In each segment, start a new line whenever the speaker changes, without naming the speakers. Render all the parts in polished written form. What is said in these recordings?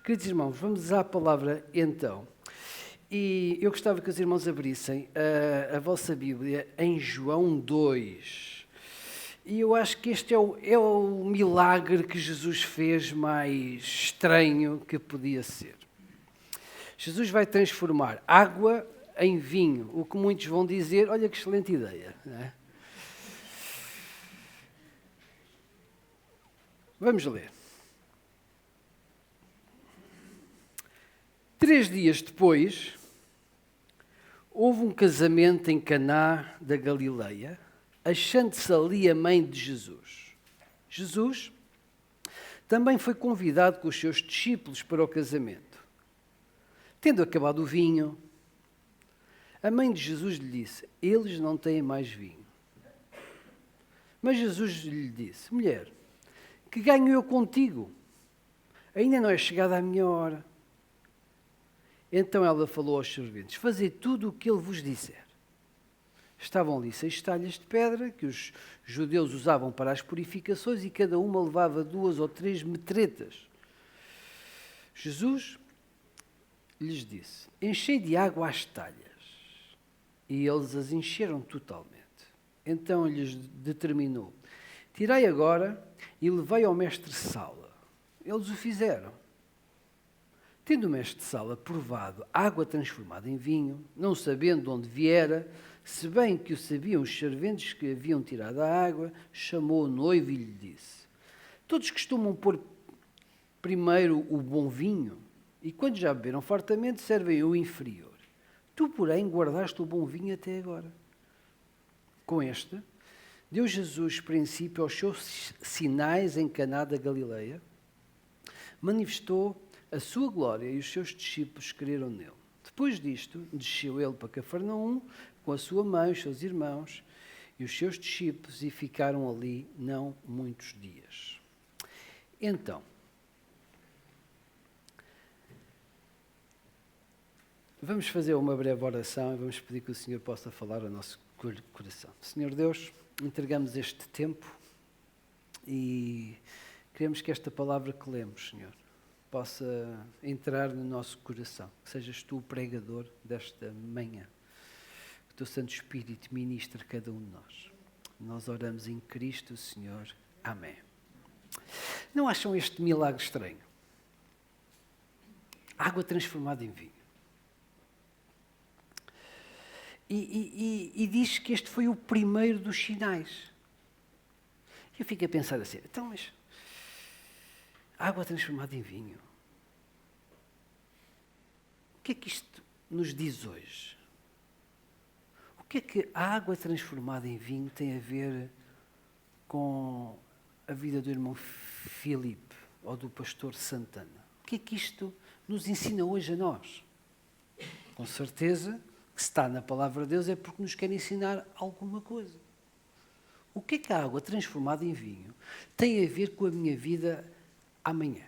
Queridos irmãos, vamos à palavra então. E eu gostava que os irmãos abrissem a vossa Bíblia em João 2. E eu acho que este é o milagre que Jesus fez mais estranho que podia ser. Jesus vai transformar água em vinho, o que muitos vão dizer, olha que excelente ideia, não é? Vamos ler. 3 dias depois, houve um casamento em Caná da Galileia, achando-se ali a mãe de Jesus. Jesus também foi convidado com os seus discípulos para o casamento. Tendo acabado o vinho, a mãe de Jesus lhe disse: eles não têm mais vinho. Mas Jesus lhe disse: mulher, que ganho eu contigo? Ainda não é chegada a minha hora. Então ela falou aos serventes: fazei tudo o que ele vos disser. Estavam ali 6 talhas de pedra que os judeus usavam para as purificações e cada uma levava 2 ou 3 metretas. Jesus lhes disse: enchei de água as talhas. E eles as encheram totalmente. Então lhes determinou: tirai agora e levei ao mestre-sala. Eles o fizeram. Tendo o mestre-sala provado água transformada em vinho, não sabendo de onde viera, se bem que o sabiam os serventes que haviam tirado a água, chamou o noivo e lhe disse: todos costumam pôr primeiro o bom vinho, e quando já beberam fartamente, servem o inferior. Tu, porém, guardaste o bom vinho até agora. Com este, deu Jesus princípio aos seus sinais em Caná da Galileia, manifestou a sua glória e os seus discípulos creram nele. Depois disto, desceu ele para Cafarnaum com a sua mãe, os seus irmãos e os seus discípulos e ficaram ali não muitos dias. Então, vamos fazer uma breve oração e vamos pedir que o Senhor possa falar ao nosso coração. Senhor Deus, entregamos este tempo e queremos que esta palavra que lemos, Senhor, possa entrar no nosso coração. Que sejas tu o pregador desta manhã. Que o teu Santo Espírito ministre cada um de nós. Nós oramos em Cristo, Senhor. Amém. Não acham este milagre estranho? Água transformada em vinho. E diz que este foi o primeiro dos sinais. Eu fico a pensar assim, então, mas água transformada em vinho. O que é que isto nos diz hoje? O que é que a água transformada em vinho tem a ver com a vida do irmão Filipe ou do pastor Santana? O que é que isto nos ensina hoje a nós? Com certeza que se está na palavra de Deus é porque nos quer ensinar alguma coisa. O que é que a água transformada em vinho tem a ver com a minha vida amanhã?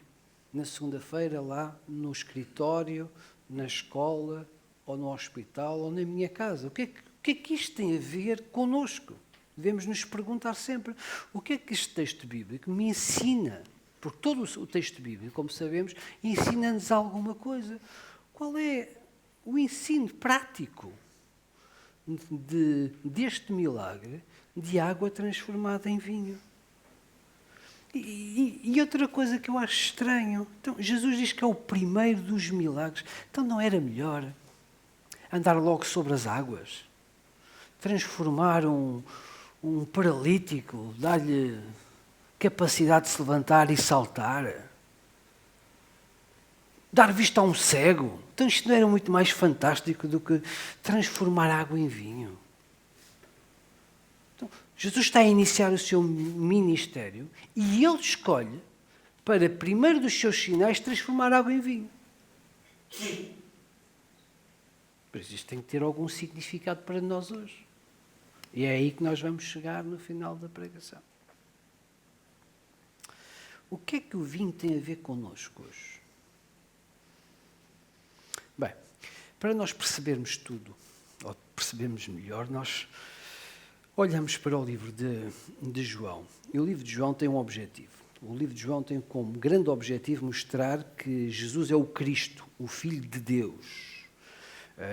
Na segunda-feira, lá no escritório, na escola, ou no hospital, ou na minha casa. O que é que isto tem a ver connosco? Devemos nos perguntar sempre, o que é que este texto bíblico me ensina? Porque todo o texto bíblico, como sabemos, ensina-nos alguma coisa. Qual é o ensino prático deste milagre de água transformada em vinho? E outra coisa que eu acho estranho, então, Jesus diz que é o primeiro dos milagres, então não era melhor andar logo sobre as águas? Transformar um paralítico, dar-lhe capacidade de se levantar e saltar? Dar vista a um cego? Então isto não era muito mais fantástico do que transformar água em vinho? Então, Jesus está a iniciar o seu ministério e ele escolhe, para primeiro dos seus sinais, transformar água em vinho. Mas isto tem que ter algum significado para nós hoje. E é aí que nós vamos chegar no final da pregação. O que é que o vinho tem a ver connosco hoje? Bem, para nós percebermos tudo, ou percebermos melhor, nós olhamos para o livro de João. E o livro de João tem um objetivo. o livro de João tem como grande objetivo mostrar que Jesus é o Cristo, o Filho de Deus.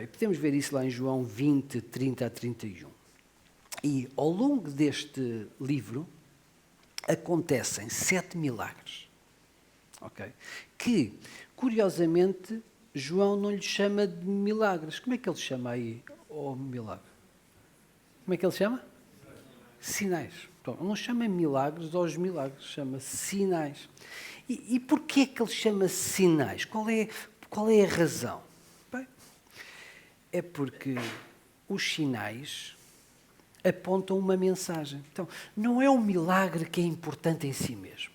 E podemos ver isso lá em João 20, 30 a 31. E ao longo deste livro acontecem 7 milagres. Okay? Que, curiosamente, João não lhe chama de milagres. Como é que ele chama aí o milagre? Como é que ele chama? Sinais. Então, não chama milagres aos milagres, chama sinais. E porquê que ele chama sinais? Qual é a razão? Bem, é porque os sinais apontam uma mensagem. Então, não é o milagre que é importante em si mesmo.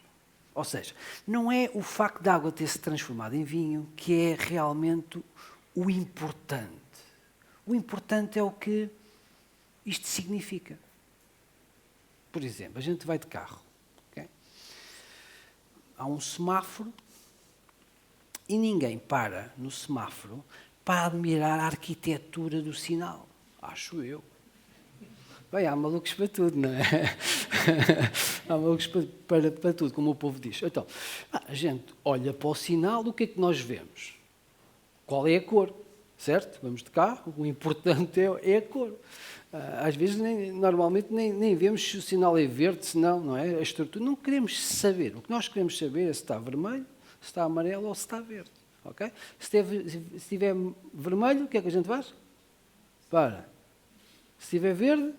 Ou seja, não é o facto da água ter se transformado em vinho que é realmente o importante. O importante é o que isto significa. Por exemplo, a gente vai de carro. Okay? Há um semáforo e ninguém para no semáforo para admirar a arquitetura do sinal. Acho eu. Bem, há malucos para tudo, não é? Há malucos para tudo, como o povo diz. Então, a gente olha para o sinal, o que é que nós vemos? Qual é a cor? Certo? Vamos de carro, o importante é a cor. Às vezes, normalmente, nem vemos se o sinal é verde, se não é? A estrutura. Não queremos saber. O que nós queremos saber é se está vermelho, se está amarelo ou se está verde. Okay? Se estiver vermelho, o que é que a gente faz? Para. Se estiver verde...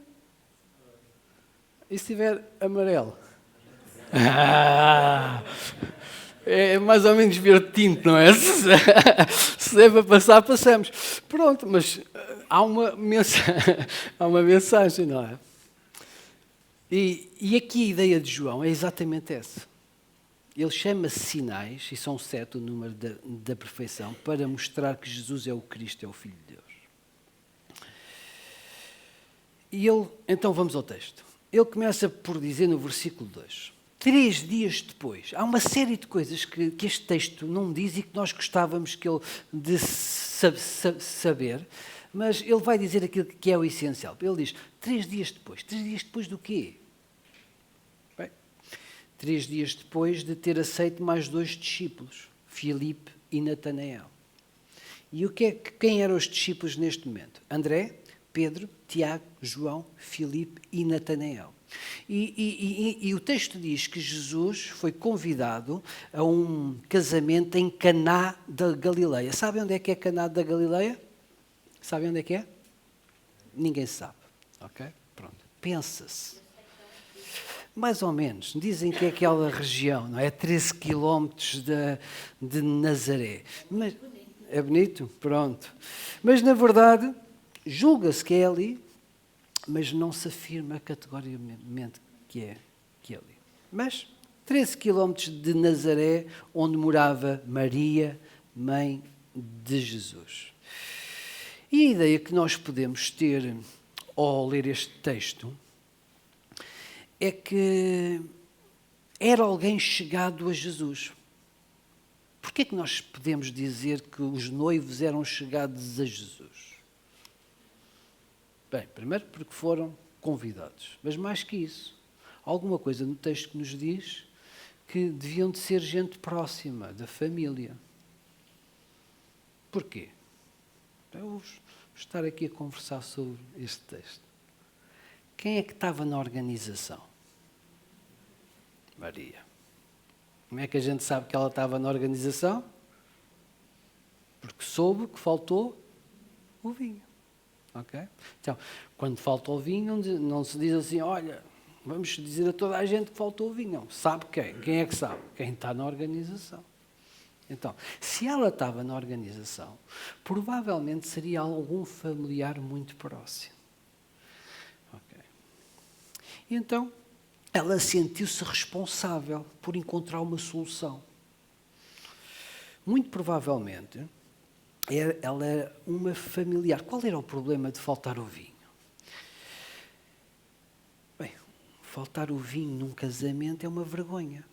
E se estiver amarelo? É mais ou menos verde tinto, não é? Se é para passar, passamos. Pronto, mas há uma mensagem, não é? E aqui a ideia de João é exatamente essa. Ele chama sinais, e são 7 o número da perfeição, para mostrar que Jesus é o Cristo, é o Filho de Deus. E então vamos ao texto. Ele começa por dizer no versículo 2, 3 dias depois, há uma série de coisas que este texto não diz e que nós gostávamos que ele de saber, mas ele vai dizer aquilo que é o essencial. Ele diz, 3 dias depois. 3 dias depois do quê? Bem, 3 dias depois de ter aceito mais 2 discípulos, Filipe e Natanael. E quem eram os discípulos neste momento? André, Pedro, Tiago, João, Filipe e Natanael. E o texto diz que Jesus foi convidado a um casamento em Caná da Galileia. Sabem onde é que é Caná da Galileia? Sabem onde é que é? Ninguém sabe. Ok? Pronto. Pensa-se. Mais ou menos. Dizem que é aquela região, não é? 13 quilómetros de Nazaré. Mas, é bonito? Pronto. Mas, na verdade... julga-se que é ali, mas não se afirma categoricamente que é ali. Mas 13 quilómetros de Nazaré, onde morava Maria, mãe de Jesus. E a ideia que nós podemos ter ao ler este texto é que era alguém chegado a Jesus. Porquê é que nós podemos dizer que os noivos eram chegados a Jesus? Bem, primeiro porque foram convidados, mas mais que isso, há alguma coisa no texto que nos diz que deviam de ser gente próxima, da família. Porquê? Eu vou estar aqui a conversar sobre este texto. Quem é que estava na organização? Maria. Como é que a gente sabe que ela estava na organização? Porque soube que faltou o vinho. Okay? Então, quando falta o vinho, não se diz assim, olha, vamos dizer a toda a gente que faltou o vinho. Não. Sabe quem? Quem é que sabe? Quem está na organização. Então, se ela estava na organização, provavelmente seria algum familiar muito próximo. Okay. E então, ela sentiu-se responsável por encontrar uma solução. Muito provavelmente... ela era uma familiar. Qual era o problema de faltar o vinho? Bem, faltar o vinho num casamento é uma vergonha.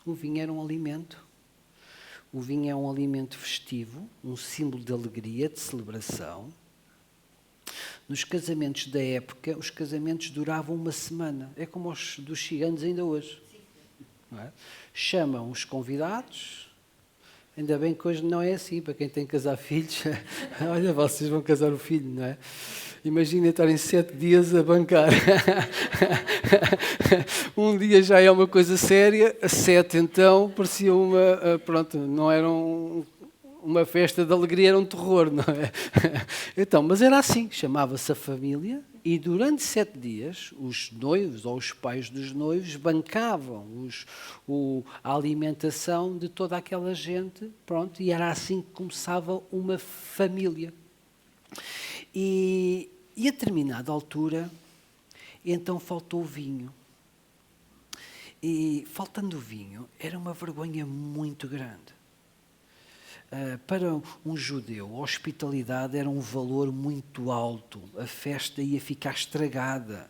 O vinho era um alimento. O vinho é um alimento festivo, um símbolo de alegria, de celebração. Nos casamentos da época, os casamentos duravam uma semana. É como os dos ciganos ainda hoje. não é? Chamam os convidados. Ainda bem que hoje não é assim, para quem tem que casar filhos. Olha, vocês vão casar o filho, não é? Imaginem estarem 7 dias a bancar. Um dia já é uma coisa séria, 7 então parecia pronto, não era uma festa de alegria, era um terror, não é? Então, mas era assim, chamava-se a família e durante 7 dias os noivos ou os pais dos noivos bancavam a alimentação de toda aquela gente, pronto, e era assim que começava uma família. E a determinada altura, então faltou o vinho. E faltando o vinho, era uma vergonha muito grande. Para um judeu, a hospitalidade era um valor muito alto, a festa ia ficar estragada,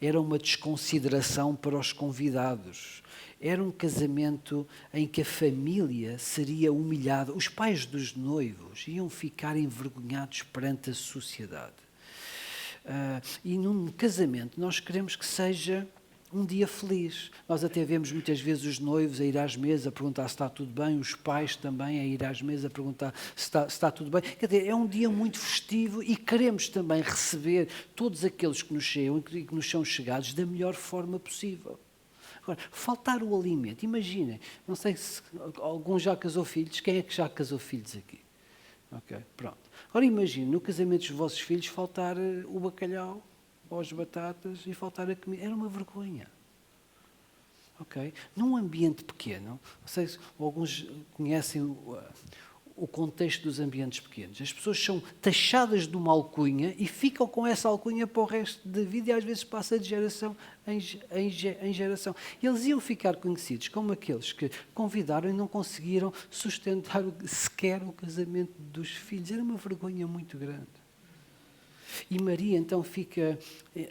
era uma desconsideração para os convidados, era um casamento em que a família seria humilhada, os pais dos noivos iam ficar envergonhados perante a sociedade. E num casamento nós queremos que seja um dia feliz. Nós até vemos muitas vezes os noivos a ir às mesas a perguntar se está tudo bem, os pais também a ir às mesas a perguntar se está tudo bem. Quer dizer, é um dia muito festivo e queremos também receber todos aqueles que nos chegam e que nos são chegados da melhor forma possível. Agora, faltar o alimento, imaginem, não sei se algum já casou filhos, quem é que já casou filhos aqui? Ok, pronto. Agora imagine, no casamento dos vossos filhos faltar o bacalhau, ou as batatas e faltar a comida. Era uma vergonha. Ok? Num ambiente pequeno, não sei se alguns conhecem o contexto dos ambientes pequenos. As pessoas são taxadas de uma alcunha e ficam com essa alcunha para o resto da vida e às vezes passa de geração em geração. Eles iam ficar conhecidos como aqueles que convidaram e não conseguiram sustentar sequer o casamento dos filhos. Era uma vergonha muito grande. E Maria então fica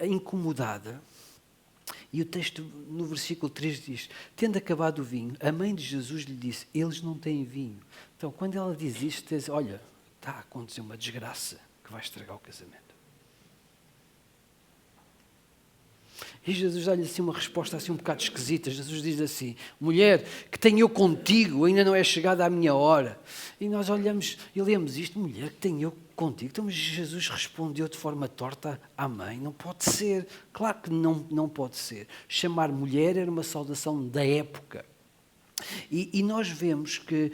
incomodada. E o texto no versículo 3 diz: tendo acabado o vinho, a mãe de Jesus lhe disse: eles não têm vinho. Então, quando ela diz isto, diz: olha, está a acontecer uma desgraça que vai estragar o casamento. E Jesus dá-lhe assim uma resposta assim um bocado esquisita. Jesus diz assim: mulher, que tenho eu contigo, ainda não é chegada a minha hora. E nós olhamos e lemos isto: mulher, que tenho eu contigo. Então Jesus respondeu de forma torta à mãe: não pode ser. Claro que não pode ser. Chamar mulher era uma saudação da época. E nós vemos que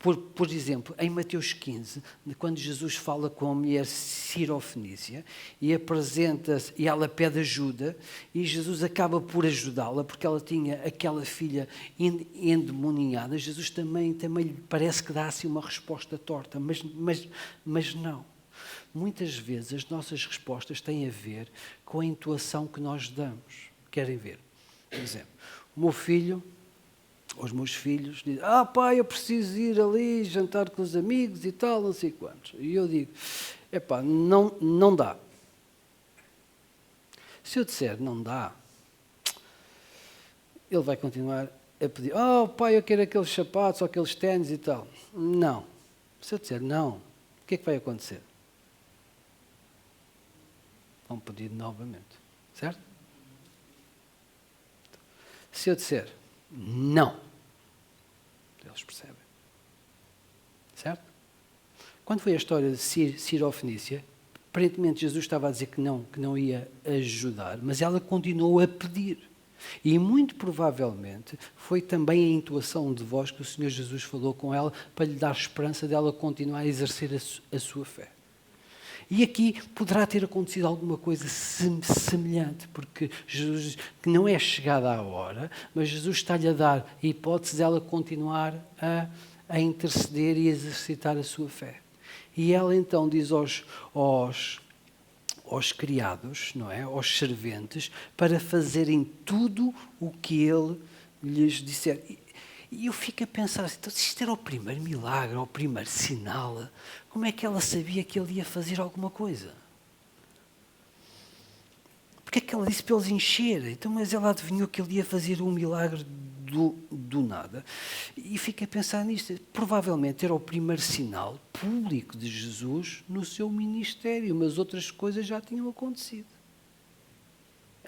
por exemplo, em Mateus 15, quando Jesus fala com a mulher sirofenícia e apresenta-se, e ela pede ajuda, e Jesus acaba por ajudá-la, porque ela tinha aquela filha endemoniada, Jesus também lhe parece que dá assim uma resposta torta, mas não. Muitas vezes as nossas respostas têm a ver com a intuação que nós damos. Querem ver? Por exemplo, o meu filho... Os meus filhos dizem: pai, eu preciso ir ali jantar com os amigos e tal, não sei quantos. E eu digo: não dá. Se eu disser não dá, ele vai continuar a pedir: pai, eu quero aqueles sapatos ou aqueles ténis e tal. Não. Se eu disser não, o que é que vai acontecer? Vão pedir novamente. Certo? Se eu disser não, eles percebem. Certo? Quando foi a história de Sirofenícia, aparentemente Jesus estava a dizer que não ia ajudar, mas ela continuou a pedir. E muito provavelmente foi também a intuação de voz que o Senhor Jesus falou com ela para lhe dar esperança dela continuar a exercer a sua fé. E aqui poderá ter acontecido alguma coisa semelhante, porque Jesus, que não é chegada a hora, mas Jesus está-lhe a dar a hipótese dela continuar a interceder e a exercitar a sua fé. E ela então diz aos criados, não é? Aos serventes, para fazerem tudo o que ele lhes disser. E eu fico a pensar assim: então, se isto era o primeiro milagre, o primeiro sinal, como é que ela sabia que ele ia fazer alguma coisa? Porque é que ela disse para eles encherem? Então, mas ela adivinhou que ele ia fazer um milagre do nada. E fico a pensar nisto. Provavelmente era o primeiro sinal público de Jesus no seu ministério, mas outras coisas já tinham acontecido.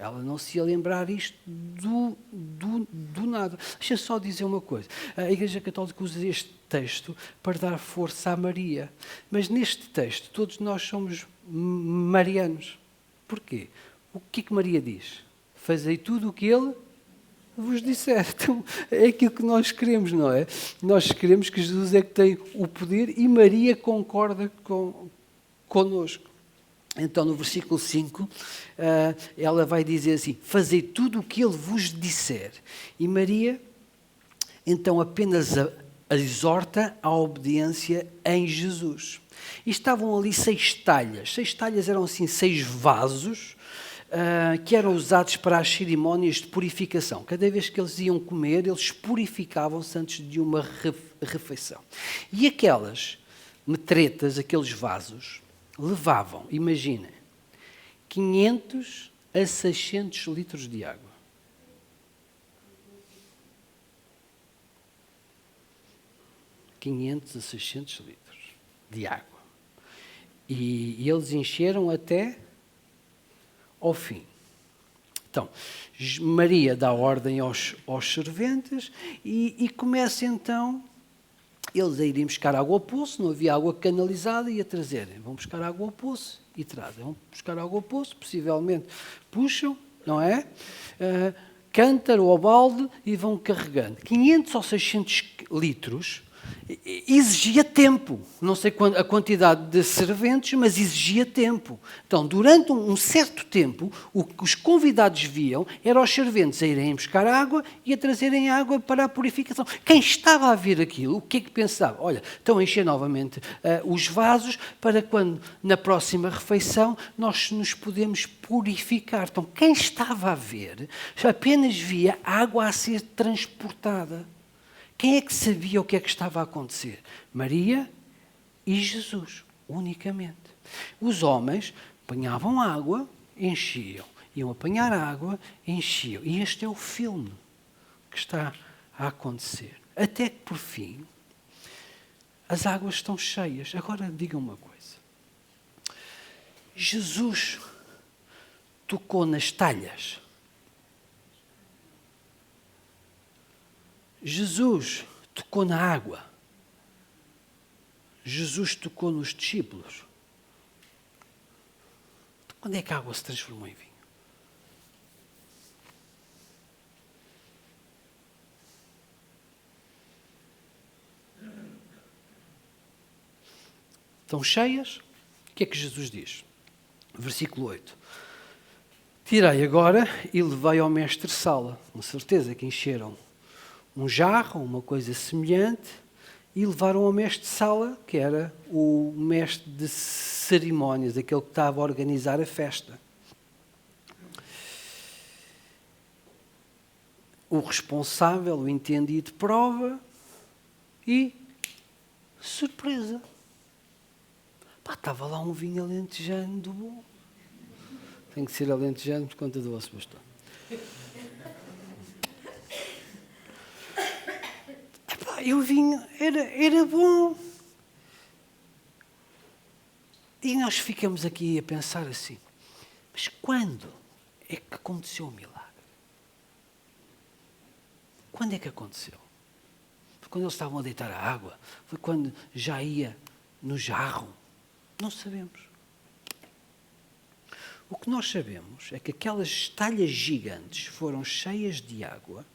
Ela não se ia lembrar isto do nada. Deixa só dizer uma coisa. A Igreja Católica usa este texto para dar força a Maria. Mas neste texto, todos nós somos marianos. Porquê? O que é que Maria diz? Fazei tudo o que ele vos disser. Então, é aquilo que nós queremos, não é? Nós queremos que Jesus é que tem o poder e Maria concorda connosco. Então, no versículo 5, ela vai dizer assim, fazei tudo o que ele vos disser. E Maria, então, apenas a exorta à obediência em Jesus. E estavam ali 6 talhas. 6 talhas eram assim 6 vasos que eram usados para as cerimónias de purificação. Cada vez que eles iam comer, eles purificavam-se antes de uma refeição. E aquelas metretas, aqueles vasos, levavam, imaginem, 500 a 600 litros de água. (500 a 600 litros de água. E eles encheram até ao fim. Então, Maria dá ordem aos serventes e começa então eles a irem buscar água ao poço, não havia água canalizada, e a trazerem. Vão buscar água ao poço e trazem. Vão buscar água ao poço, possivelmente puxam, não é? Cântaro ou balde e vão carregando. 500 ou 600 litros exigia tempo. Não sei a quantidade de serventes, mas exigia tempo. Então, durante um certo tempo, o que os convidados viam era os serventes a irem buscar água e a trazerem água para a purificação. Quem estava a ver aquilo, o que é que pensava? Olha, estão a encher novamente os vasos para quando, na próxima refeição, nós nos podemos purificar. Então, quem estava a ver, apenas via água a ser transportada. Quem é que sabia o que é que estava a acontecer? Maria e Jesus, unicamente. Os homens apanhavam água, enchiam. Iam apanhar água, enchiam. E este é o filme que está a acontecer. Até que, por fim, as águas estão cheias. Agora, digam uma coisa. Jesus tocou nas talhas. Jesus tocou na água. Jesus tocou nos discípulos. Quando é que a água se transformou em vinho? Estão cheias? O que é que Jesus diz? Versículo 8. Tirei agora e levei ao mestre-sala. Com certeza que encheram um jarro, uma coisa semelhante, e levaram ao mestre-sala, que era o mestre de cerimónias, aquele que estava a organizar a festa. O responsável, o entendido, prova e surpresa. Estava lá um vinho alentejano do bom. Tem que ser alentejano por conta do vosso pastor. E o vinho era bom. E nós ficamos aqui a pensar assim, mas quando é que aconteceu o milagre? Quando é que aconteceu? Foi quando eles estavam a deitar a água? Foi quando já ia no jarro? Não sabemos. O que nós sabemos é que aquelas talhas gigantes foram cheias de água.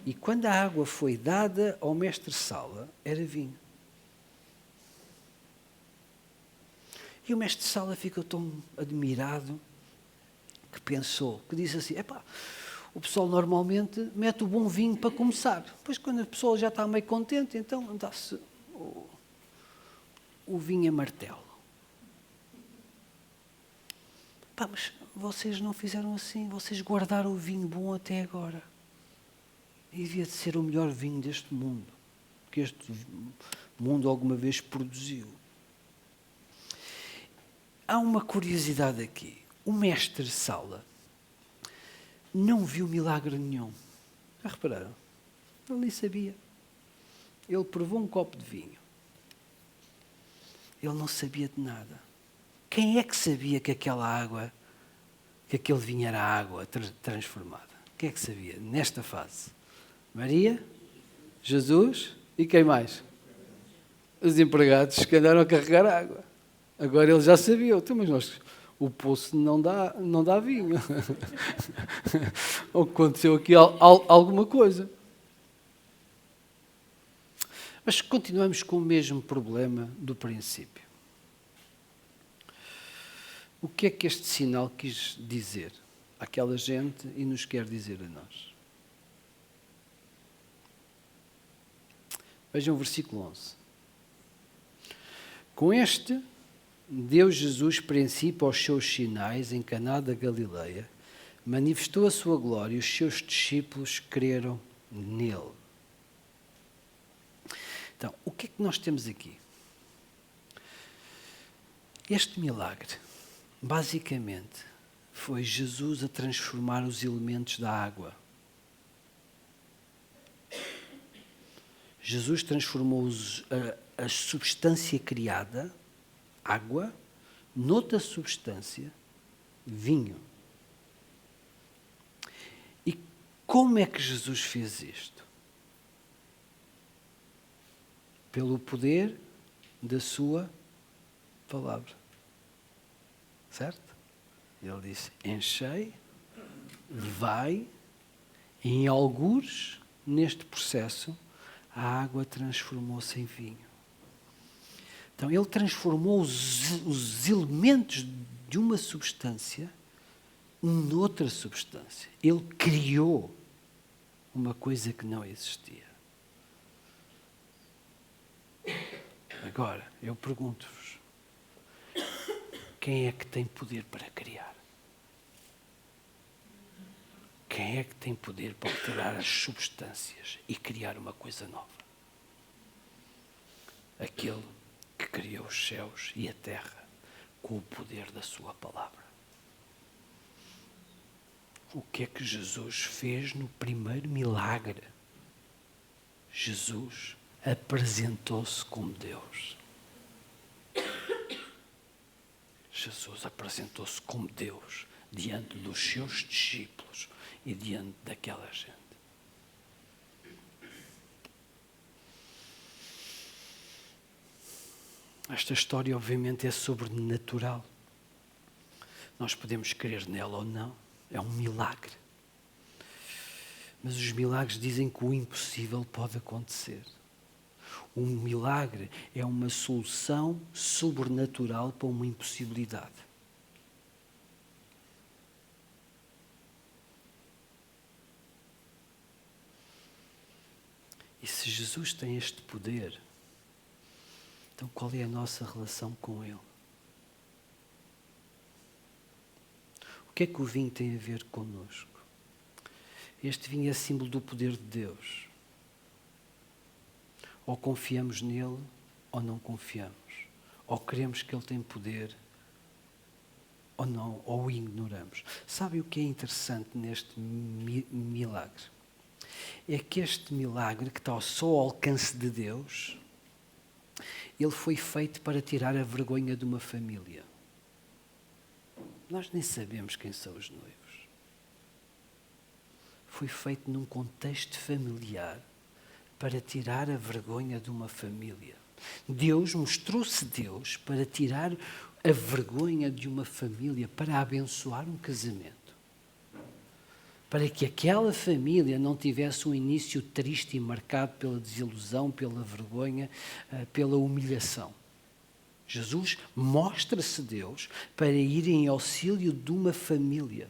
E quando a água foi dada ao mestre-sala, era vinho. E o mestre-sala ficou tão admirado que pensou, que disse assim, o pessoal normalmente mete o bom vinho para começar. Depois, quando a pessoa já está meio contente, então dá-se o vinho a martelo. Mas vocês não fizeram assim, vocês guardaram o vinho bom até agora. E devia de ser o melhor vinho deste mundo, que este mundo alguma vez produziu. Há uma curiosidade aqui. O mestre-sala não viu milagre nenhum. Já repararam? Ele nem sabia. Ele provou um copo de vinho. Ele não sabia de nada. Quem é que sabia que aquela água que aquele vinho era água transformada? Quem é que sabia? Nesta fase. Maria, Jesus e quem mais? Os empregados que andaram a carregar água. Agora eles já sabiam. Então, mas o poço não dá vinho. Ou aconteceu aqui alguma coisa. Mas continuamos com o mesmo problema do princípio. O que é que este sinal quis dizer àquela gente e nos quer dizer a nós? Vejam o versículo 11. Com este, deu Jesus princípio aos seus sinais em Caná da Galileia, manifestou a sua glória e os seus discípulos creram nele. Então, o que é que nós temos aqui? Este milagre, basicamente, foi Jesus a transformar os elementos da água. Jesus transformou a substância criada, água, noutra substância, vinho. E como é que Jesus fez isto? Pelo poder da sua palavra. Certo? Ele disse, enchei, levai, e em algures, neste processo, a água transformou-se em vinho. Então, ele transformou os elementos de uma substância noutra substância. Ele criou uma coisa que não existia. Agora, eu pergunto-vos, quem é que tem poder para criar? Quem é que tem poder para alterar as substâncias e criar uma coisa nova? Aquele que criou os céus e a terra com o poder da sua palavra. O que é que Jesus fez no primeiro milagre? Jesus apresentou-se como Deus. Jesus apresentou-se como Deus diante dos seus discípulos e diante daquela gente. Esta história, obviamente, é sobrenatural. Nós podemos crer nela ou não. É um milagre. Mas os milagres dizem que o impossível pode acontecer. Um milagre é uma solução sobrenatural para uma impossibilidade. E se Jesus tem este poder, então qual é a nossa relação com Ele? O que é que o vinho tem a ver connosco? Este vinho é símbolo do poder de Deus. Ou confiamos nele, ou não confiamos. Ou queremos que ele tem poder, ou não, ou o ignoramos. Sabe o que é interessante neste milagre? É que este milagre, que está só ao alcance de Deus, ele foi feito para tirar a vergonha de uma família. Nós nem sabemos quem são os noivos. Foi feito num contexto familiar para tirar a vergonha de uma família. Deus mostrou-se Deus para tirar a vergonha de uma família, para abençoar um casamento. Para que aquela família não tivesse um início triste e marcado pela desilusão, pela vergonha, pela humilhação. Jesus mostra-se Deus para ir em auxílio de uma família.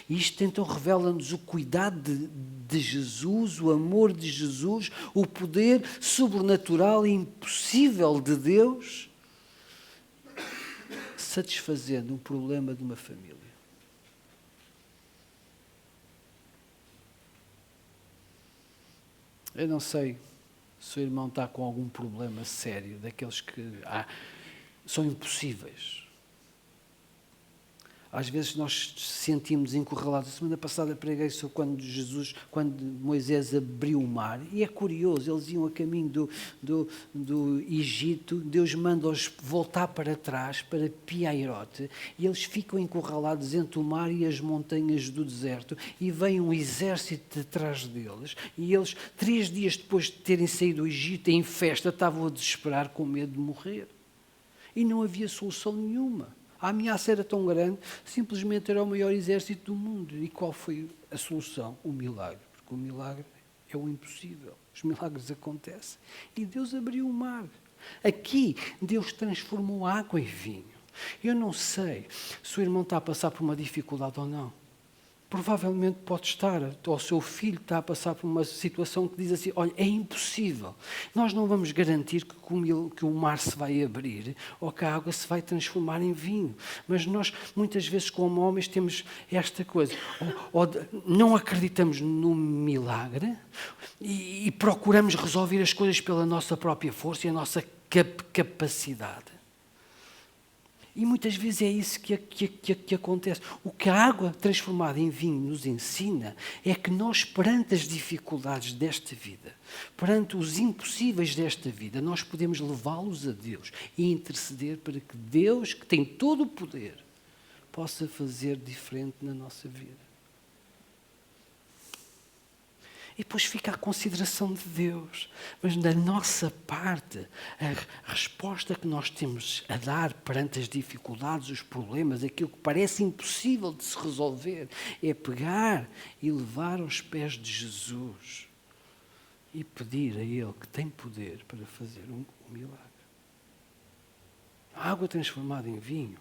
Isto então revela-nos o cuidado de Jesus, o amor de Jesus, o poder sobrenatural e impossível de Deus, satisfazendo um problema de uma família. Eu não sei se o irmão está com algum problema sério, daqueles que são impossíveis. Às vezes nós sentimos encurralados. A semana passada preguei sobre quando Moisés abriu o mar. E é curioso, eles iam a caminho do Egito, Deus manda-os voltar para trás, para Piairote, e eles ficam encurralados entre o mar e as montanhas do deserto, e vem um exército atrás deles, e eles, 3 dias depois de terem saído do Egito, em festa, estavam a desesperar com medo de morrer. E não havia solução nenhuma. A ameaça era tão grande, simplesmente era o maior exército do mundo. E qual foi a solução? O milagre. Porque o milagre é o impossível. Os milagres acontecem. E Deus abriu o mar. Aqui, Deus transformou a água em vinho. Eu não sei se o irmão está a passar por uma dificuldade ou não. Provavelmente pode estar, ou o seu filho está a passar por uma situação que diz assim, olha, é impossível. Nós não vamos garantir que o mar se vai abrir ou que a água se vai transformar em vinho. Mas nós, muitas vezes, como homens, temos esta coisa. Ou não acreditamos no milagre e procuramos resolver as coisas pela nossa própria força e a nossa capacidade. E muitas vezes é isso que acontece. O que a água transformada em vinho nos ensina é que nós, perante as dificuldades desta vida, perante os impossíveis desta vida, nós podemos levá-los a Deus e interceder para que Deus, que tem todo o poder, possa fazer diferente na nossa vida. E depois fica a consideração de Deus. Mas da nossa parte, a resposta que nós temos a dar perante as dificuldades, os problemas, aquilo que parece impossível de se resolver, é pegar e levar aos pés de Jesus e pedir a Ele que tem poder para fazer um milagre. A água transformada em vinho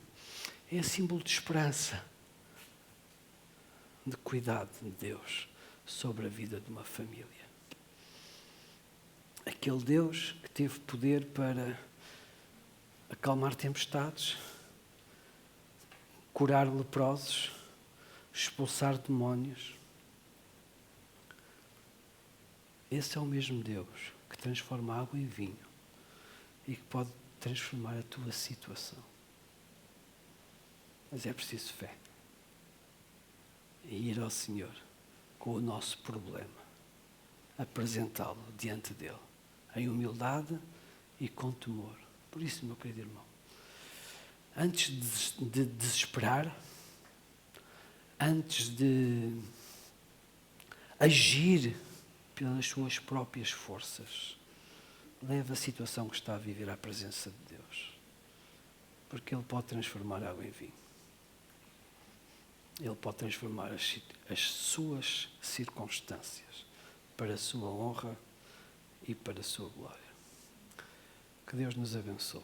é símbolo de esperança, de cuidado de Deus sobre a vida de uma família. Aquele Deus que teve poder para acalmar tempestades, curar leprosos, expulsar demónios. Esse é o mesmo Deus que transforma a água em vinho e que pode transformar a tua situação. Mas é preciso fé. E ir ao Senhor com o nosso problema, apresentá-lo diante dele, em humildade e com temor. Por isso, meu querido irmão, antes de desesperar, antes de agir pelas suas próprias forças, leve a situação que está a viver à presença de Deus, porque Ele pode transformar a água em vinho. Ele pode transformar as suas circunstâncias para a sua honra e para a sua glória. Que Deus nos abençoe.